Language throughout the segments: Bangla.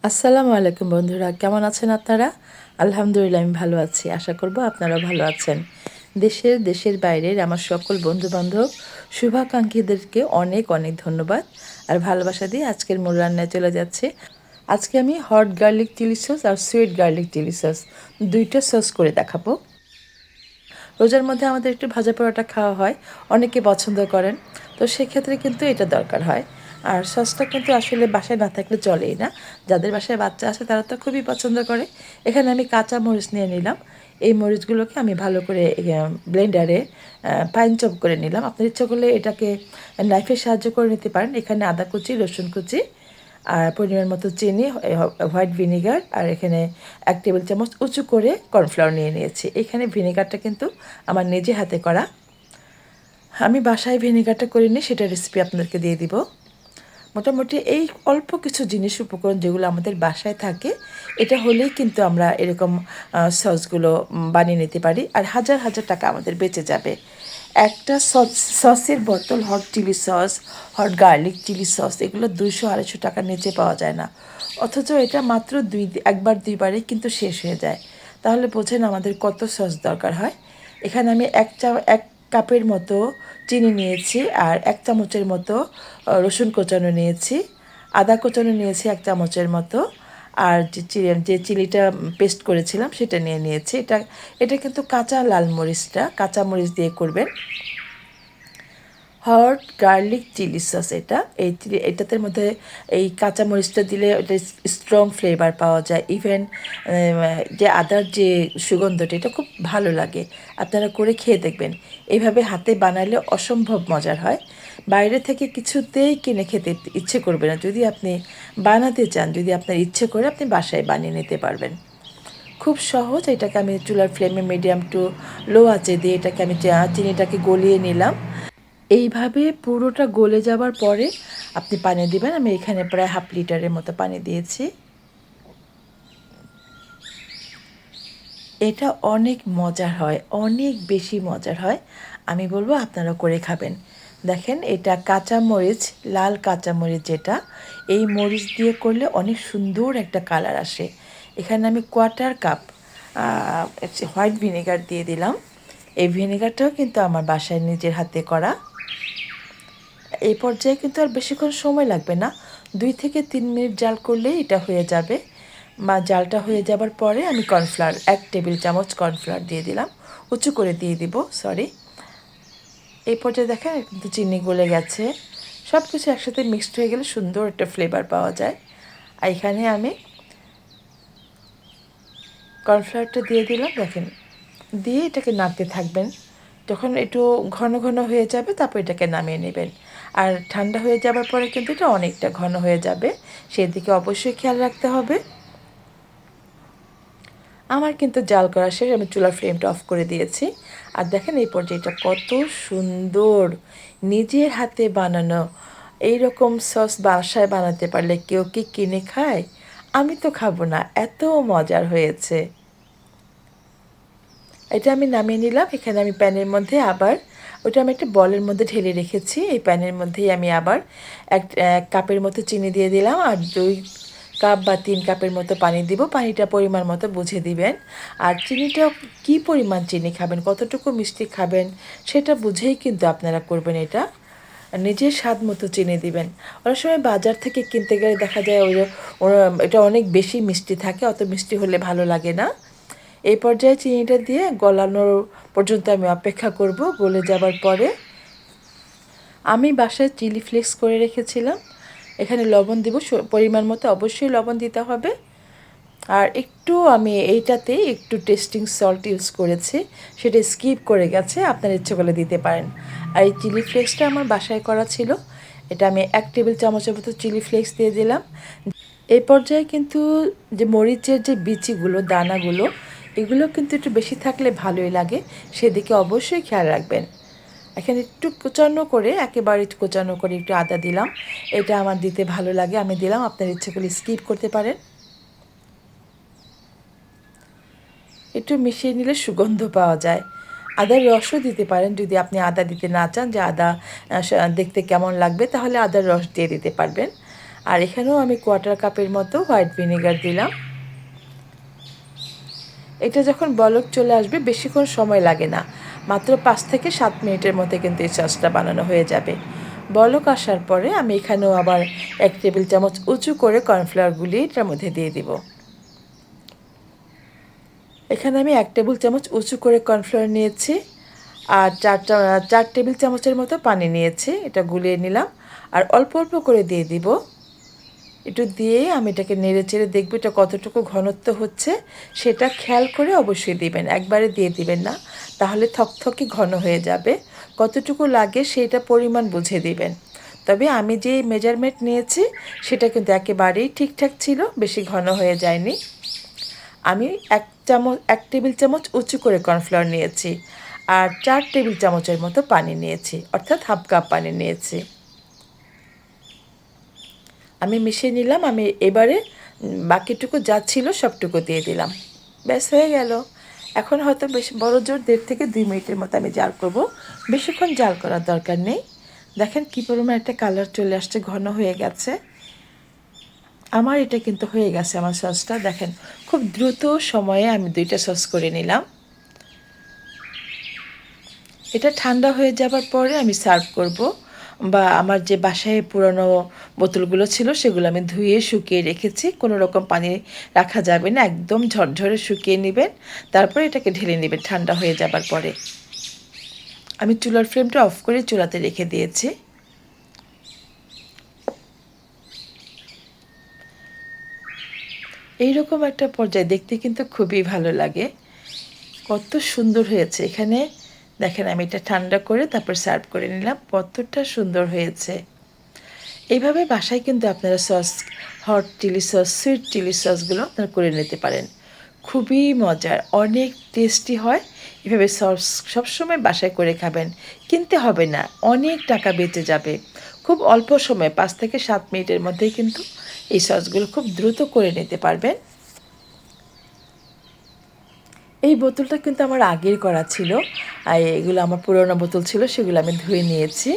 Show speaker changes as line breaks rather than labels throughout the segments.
আসসালামু আলাইকুম বন্ধুরা, কেমন আছেন আপনারা? আলহামদুলিল্লাহ আমি ভালো আছি। আশা করব আপনারাও ভালো আছেন। দেশের বাইরের আমার সকল বন্ধু-বান্ধব, শুভাকাঙ্ক্ষীদেরকে অনেক অনেক ধন্যবাদ আর ভালোবাসা দিয়ে আজকের মূল রান্নায় চলে যাচ্ছি। আজকে আমি হট গার্লিক চিলি সস আর সুইট গার্লিক চিলি সস ২ টা সস করে দেখাবো। রোজার মধ্যে আমাদের একটু ভাজা পরোটা খাওয়া হয়, অনেকে পছন্দ করেন। তো সেক্ষেত্রে কিন্তু এটা দরকার হয়। আর সসটা কিন্তু আসলে বাসায় না থাকলে চলেই না। যাদের বাসায় বাচ্চা আছে তারা তো খুবই পছন্দ করে। এখানে আমি কাঁচা মরিচ নিয়ে নিলাম। এই মরিচগুলোকে আমি ভালো করে ব্লেন্ডারে ফাইন চপ করে নিলাম। আপনার ইচ্ছা করলে এটাকে নাইফের সাহায্যে করে নিতে পারেন। এখানে আদা কুচি, রসুন কুচি আর পরিমাণ মতো চিনি, হোয়াইট ভিনেগার আর এখানে ১ টেবিল চামচ উঁচু করে কর্নফ্লাওয়ার নিয়ে নিয়েছি। এখানে ভিনেগারটা কিন্তু আমার নিজে হাতে করা। আমি বাসায় ভিনেগারটা করিনি, সেটা রেসিপি আপনাদেরকে দিয়ে দিব। মোটামুটি এই অল্প কিছু জিনিস উপকরণ যেগুলো আমাদের বাসায় থাকে, এটা হলেই কিন্তু আমরা এরকম সসগুলো বানিয়ে নিতে পারি আর হাজার হাজার টাকা আমাদের বেঁচে যাবে। একটা সসের বোতল hot chili sauce, hot garlic chili sauce এগুলো ২০০-২৫০ টাকার নিচে পাওয়া যায় না, অথচ এটা মাত্র একবার দুইবারেই কিন্তু শেষ হয়ে যায়। তাহলে বোঝেন আমাদের কত সস দরকার হয়। এখানে আমি এক কাপের মতো চিনি নিয়েছি আর ১ চামচের মতো রসুন কোচানো নিয়েছি, আদা কোচানো নিয়েছি ১ চামচের মতো, আর যে চিলিটা পেস্ট করেছিলাম সেটা নিয়ে নিয়েছি। এটা কিন্তু কাঁচা লাল মরিচটা, কাঁচা মরিচ দিয়ে করবেন। হট গার্লিক চিলি সস এটা, এটাতে মধ্যে এই কাঁচামরিচটা দিলে এটা স্ট্রং ফ্লেভার পাওয়া যায়। ইভেন যে আদার যে সুগন্ধটা এটা খুব ভালো লাগে। আপনারা করে খেয়ে দেখবেন। এইভাবে হাতে বানালে অসম্ভব মজার হয়। বাইরে থেকে কিছুতেই কিনে খেতে ইচ্ছে করবে না। যদি আপনি বানাতে চান, যদি আপনার ইচ্ছে করে আপনি বাসায় বানিয়ে নিতে পারবেন। খুব সহজ। এটাকে আমি চুলার ফ্লেমে মিডিয়াম টু লো আঁচে দিয়ে এটাকে আমি চিনিটাকে গলিয়ে নিলাম। এইভাবে পুরোটা গলে যাবার পরে আপনি পানি দিবেন। আমি এখানে প্রায় 1/2 লিটারের মতো পানি দিয়েছি। এটা অনেক মজার হয়, অনেক বেশি মজার হয়। আমি বলবো আপনারা করে খাবেন। দেখেন এটা কাঁচামরিচ, লাল কাঁচামরিচ যেটা, এই মরিচ দিয়ে করলে অনেক সুন্দর একটা কালার আসে। এখানে আমি 1/4 কাপ হোয়াইট ভিনেগার দিয়ে দিলাম। এই ভিনেগারটাও কিন্তু আমার বাসায় নিজের হাতে করা। এই পর্যায়ে কিন্তু আর বেশিক্ষণ সময় লাগবে না, 2 থেকে 3 মিনিট জাল করলেই এটা হয়ে যাবে। জালটা হয়ে যাবার পরে আমি কর্নফ্লাওয়ার 1 টেবিল চামচ কর্নফ্লাওয়ার দিয়ে দিলাম, উঁচু করে দিয়ে দিব, সরি। এই পর্যায়ে দেখেন কিন্তু চিনি গলে গেছে। সব কিছু একসাথে মিক্সড হয়ে গেলে সুন্দর একটা ফ্লেভার পাওয়া যায়। আর এখানে আমি কর্নফ্লাওয়ারটা দিয়ে দিলাম, দেখেন, দিয়ে এটাকে নাড়তে থাকবেন। যখন একটু ঘন ঘন হয়ে যাবে তারপর এটাকে নামিয়ে নেবেন। আর ঠান্ডা হয়ে যাবার পরে কিন্তু এটা অনেকটা ঘন হয়ে যাবে, সেদিকে অবশ্যই খেয়াল রাখতে হবে। আমার কিন্তু জাল করা শেষ, আমি চুলার ফ্লেমটা অফ করে দিয়েছি। আর দেখেন এই পর্যায়ে কত সুন্দর, নিজের হাতে বানানো। এই রকম সস বাসায় বানাতে পারলে কেউ কি কিনে খায়? আমি তো খাবো না, এত মজার হয়েছে। এটা আমি নামিয়ে নিলাম। এখানে আমি প্যানের মধ্যে আবার, ওটা আমি একটা বলের মধ্যে ঢেলে রেখেছি। এই প্যানের মধ্যেই আমি আবার এক কাপের মতো চিনি দিয়ে দিলাম আর 2 কাপ বা 3 কাপের মতো পানি দিব। পানিটা পরিমাণ মতো বুঝে দিবেন। আর চিনিটা কী পরিমাণ চিনি খাবেন, কতটুকু মিষ্টি খাবেন সেটা বুঝেই কিন্তু আপনারা করবেন এটা। নিজের স্বাদ মতো চিনি দিবেন। অনেক সময় বাজার থেকে কিনতে গেলে দেখা যায় ওরা এটা অনেক বেশি মিষ্টি থাকে, অত মিষ্টি হলে ভালো লাগে না। এই পর্যায়ে চিনিটা দিয়ে গলানোর পর্যন্ত আমি অপেক্ষা করব। গলে যাবার পরে আমি বাসায় চিলি ফ্লেক্স করে রেখেছিলাম, এখানে লবণ দিব পরিমাণ মতো, অবশ্যই লবণ দিতে হবে। আর একটু আমি এইটাতে একটু টেস্টিং সল্ট ইউজ করেছি, সেটা স্কিপ করে গেছে, আপনার ইচ্ছে করলে দিতে পারেন। আর এই চিলি ফ্লেক্সটা আমার বাসায় করা ছিল, এটা আমি 1 টেবিল চামচের মতো চিলি ফ্লেক্স দিয়ে দিলাম। এই পর্যায়ে কিন্তু যে মরিচের যে বিচিগুলো, দানাগুলো, এগুলো কিন্তু একটু বেশি থাকলে ভালোই লাগে, সেদিকে অবশ্যই খেয়াল রাখবেন। এখানে একটু কোচানো করে, একেবারে কোচানো করে একটু আদা দিলাম, এটা আমার দিতে ভালো লাগে, আমি দিলাম, আপনার ইচ্ছে করলে স্কিপ করতে পারেন। একটু মিশিয়ে নিলে সুগন্ধ পাওয়া যায়। আদার রসও দিতে পারেন, যদি আপনি আদা দিতে না চান, যে আদা দেখতে কেমন লাগবে, তাহলে আদার রস দিয়ে দিতে পারবেন। আর এখানেও আমি কোয়ার্টার কাপের মতো হোয়াইট ভিনেগার দিলাম। এটা যখন বলক চলে আসবে বেশিক্ষণ সময় লাগে না, মাত্র 5 থেকে 7 মিনিটের মধ্যে কিন্তু এই সসটা বানানো হয়ে যাবে। বলক আসার পরে আমি এখানেও আবার 1 টেবিল চামচ উঁচু করে কর্নফ্লাওয়ারগুলি এটার মধ্যে দিয়ে দিব। এখানে আমি 1 টেবিল চামচ উঁচু করে কর্নফ্লাওয়ার নিয়েছি আর 4 টেবিল চামচের মতো পানি নিয়েছি, এটা গুলিয়ে নিলাম আর অল্প অল্প করে দিয়ে দিব। একটু দিয়ে আমি এটাকে নেড়ে চেড়ে দেখব এটা কতটুকু ঘনত্ব হচ্ছে, সেটা খেয়াল করে অবশ্যই দিবেন, একবারে দিয়ে দিবেন না, তাহলে থকথকে ঘন হয়ে যাবে। কতটুকু লাগে সেটা পরিমাণ বুঝে দিবেন। তবে আমি যে মেজারমেন্ট নিয়েছি সেটা কিন্তু একেবারেই ঠিকঠাক ছিল, বেশি ঘন হয়ে যায়নি। আমি 1 টেবিল চামচ উঁচু করে কর্নফ্লাওয়ার নিয়েছি আর 4 টেবিল চামচের মতো পানি নিয়েছি, অর্থাৎ হাফ কাপ পানি নিয়েছি। আমি মিশিয়ে নিলাম। আমি এবারে বাকিটুকু যা ছিল সবটুকু দিয়ে দিলাম, ব্যাস হয়ে গেল। এখন হয়তো বেশ বড় জোর 1.5 থেকে 2 মিনিটের মতো আমি জাল করব, বেশিক্ষণ জাল করার দরকার নেই। দেখেন কী পরিমাণ একটা কালার চলে আসছে, ঘন হয়ে গেছে। আমার এটা কিন্তু হয়ে গেছে আমার সসটা। দেখেন খুব দ্রুত সময়ে আমি 2টা সস করে নিলাম। এটা ঠান্ডা হয়ে যাবার পরে আমি সার্ভ করব, বা আমার যে বাসায় পুরনো বোতলগুলো ছিল সেগুলো আমি ধুয়ে শুকিয়ে রেখেছি, কোনো রকম পানি রাখা যাবে না, একদম ঝরঝরে শুকিয়ে নেবেন, তারপরে এটাকে ঢেলে নেবেন ঠান্ডা হয়ে যাবার পরে। আমি চুলার ফ্লেমটা অফ করে চুলাতে রেখে দিয়েছি। এইরকম একটা পর্যায়ে দেখতে কিন্তু খুবই ভালো লাগে, কত সুন্দর হয়েছে। এখানে দেখেন আমি এটা ঠান্ডা করে তারপর সার্ভ করে নিলাম, কতটা সুন্দর হয়েছে। এইভাবে বাসায় কিন্তু আপনারা sauce, hot chili sauce, sweet chili সসগুলো আপনারা করে নিতে পারেন, খুবই মজার, অনেক টেস্টি হয়। এভাবে সস সবসময় বাসায় করে খাবেন, কিনতে হবে না, অনেক টাকা বেঁচে যাবে। খুব অল্প সময় 5 থেকে 7 মিনিটের মধ্যেই কিন্তু এই সসগুলো খুব দ্রুত করে নিতে পারবেন। এই বোতলটা কিন্তু আমার আগের করা ছিল, আর এগুলো আমার পুরোনো বোতল ছিল, সেগুলো আমি ধুয়ে নিয়েছি।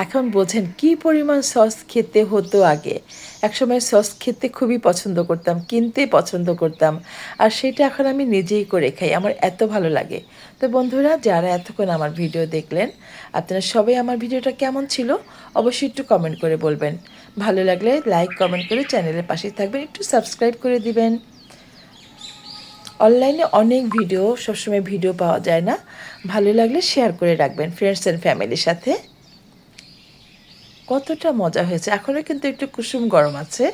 এখন বোঝেন কী পরিমাণ সস খেতে হতো আগে। একসময় সস খেতে খুবই পছন্দ করতাম, কিনতে পছন্দ করতাম, আর সেটা এখন আমি নিজেই করে খাই, আমার এত ভালো লাগে। তো বন্ধুরা, যারা এতক্ষণ আমার ভিডিও দেখলেন, আপনারা সবাই আমার ভিডিওটা কেমন ছিল অবশ্যই একটু কমেন্ট করে বলবেন। ভালো লাগলে লাইক কমেন্ট করে চ্যানেলের পাশে থাকবেন, একটু সাবস্ক্রাইব করে দিবেন। অনলাইনে অনেক ভিডিও, সবসময় ভিডিও পাওয়া যায় না, ভালো লাগলে শেয়ার করে রাখবেন ফ্রেন্ডস অ্যান্ড ফ্যামিলির সাথে। কতটা মজা হয়েছে, এখনও কিন্তু একটু কুসুম গরম আছে,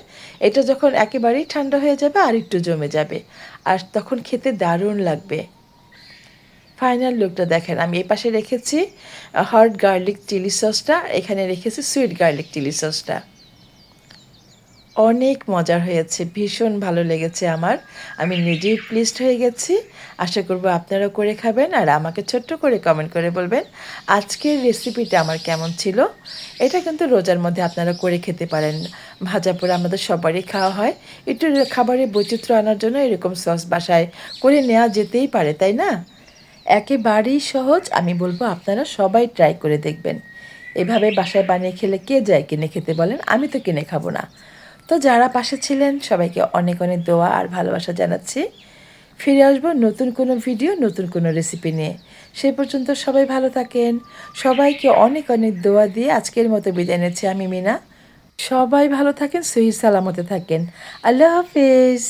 এটা যখন একেবারেই ঠান্ডা হয়ে যাবে আর একটু জমে যাবে, আর তখন খেতে দারুণ লাগবে। ফাইনাল লুকটা দেখেন, আমি এই পাশে রেখেছি হট গার্লিক চিলি সসটা, এখানে রেখেছি সুইট গার্লিক চিলি সসটা। অনেক মজার হয়েছে, ভীষণ ভালো লেগেছে আমার, আমি নিজেই প্লিজড হয়ে গেছি। আশা করব আপনারাও করে খাবেন আর আমাকে ছোট্ট করে কমেন্ট করে বলবেন আজকের রেসিপিটা আমার কেমন ছিল। এটা কিন্তু রোজার মধ্যে আপনারা করে খেতে পারেন, ভাজা পোড়া আমাদের সবারই খাওয়া হয়, একটু খাবারের বৈচিত্র্য আনার জন্য এরকম সস বাসায় করে নেওয়া যেতেই পারে, তাই না? একেবারেই সহজ, আমি বলবো আপনারা সবাই ট্রাই করে দেখবেন। এভাবে বাসায় বানিয়ে খেলে কে যায় কিনে খেতে বলেন? আমি তো কিনে খাবো না। তো যারা পাশে ছিলেন সবাইকে অনেক অনেক দোয়া আর ভালোবাসা জানাচ্ছি। ফিরে আসবো নতুন কোনো ভিডিও, নতুন কোনো রেসিপি নিয়ে। সেই পর্যন্ত সবাই ভালো থাকেন। সবাইকে অনেক অনেক দোয়া দিয়ে আজকের মতো বিদায় নিচ্ছি আমি মিনা। সবাই ভালো থাকেন, সহি সালামতে থাকেন। আল্লাহ হাফিজ।